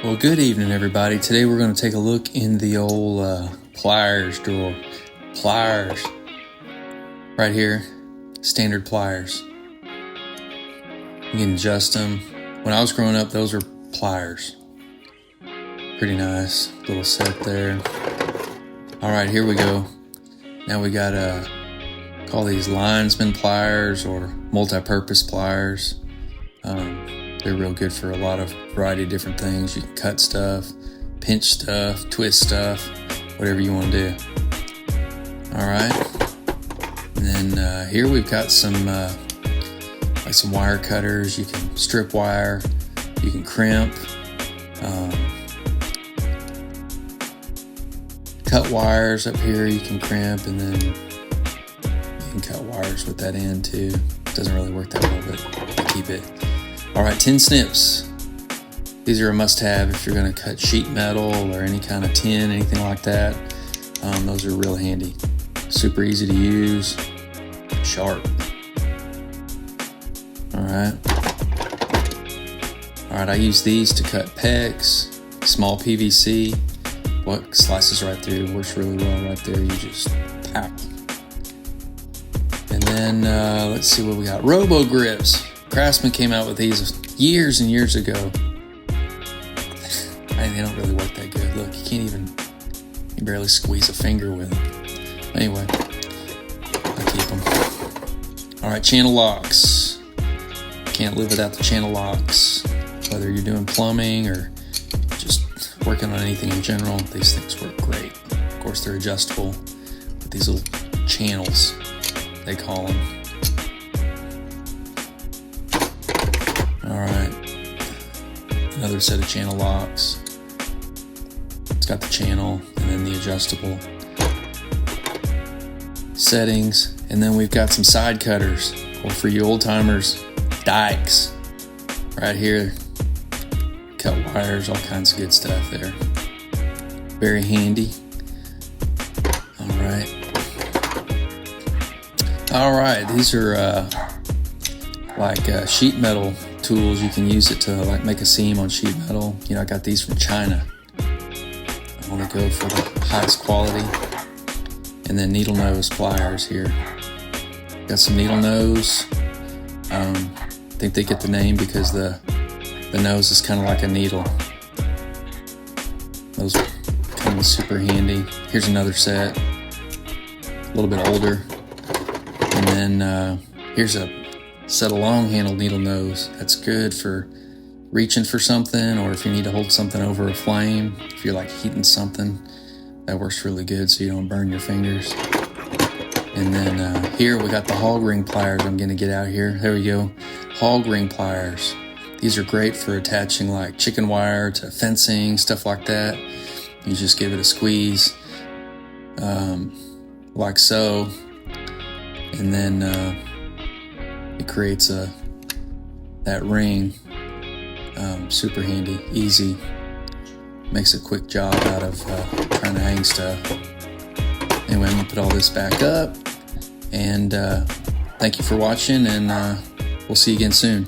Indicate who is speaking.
Speaker 1: Well, good evening, everybody. Today we're going to take a look in the old pliers drawer. Pliers. Right here, standard pliers. You can adjust them. When I was growing up, those were pliers. Pretty nice little set there. All right, here we go. Now we got call these linesman pliers or multi-purpose pliers. They're real good for a lot of variety of different things. You can cut stuff, pinch stuff, twist stuff, whatever you want to do. All right. And then here we've got some wire cutters. You can strip wire, you can crimp, cut wires up here. You can crimp, and then you can cut wires with that end too. Doesn't really work that well, but I keep it. All right, tin snips. These are a must-have if you're going to cut sheet metal or any kind of tin, anything like that. Those are real handy. Super easy to use, sharp. All right, I use these to cut pegs, small PVC. What slices right through, works really well right there. You just pow. And then let's see what we got. Robo grips. Craftsman came out with these years and years ago. They don't really work that good. Look, you barely squeeze a finger with them. Anyway, I keep them. All right, channel locks. Can't live without the channel locks. Whether you're doing plumbing or just working on anything in general, these things work great. Of course, they're adjustable with these little channels, they call them. All right, another set of channel locks. It's got the channel and then the adjustable settings. And then we've got some side cutters, or for you old timers, dikes. Right here, cut wires, all kinds of good stuff there. Very handy. All right, these are like sheet metal tools. You can use it to like make a seam on sheet metal. You know, I got these from China. I want to go for the highest quality. And then needle nose pliers here. Got some needle nose. I think they get the name because the nose is kind of like a needle. Those are kind of super handy. Here's another set, a little bit older. And then here's a set of long handled needle nose. That's good for reaching for something, or if you need to hold something over a flame, if you're like heating something, that works really good so you don't burn your fingers. And then here we got the hog ring pliers. I'm gonna get out here. There we go. Hog ring pliers. These are great for attaching like chicken wire to fencing, stuff like that. You just give it a squeeze, like so, and then it creates that ring. Super handy, easy. Makes a quick job out of trying to hang stuff. Anyway, I'm gonna put all this back up, and thank you for watching, and we'll see you again soon.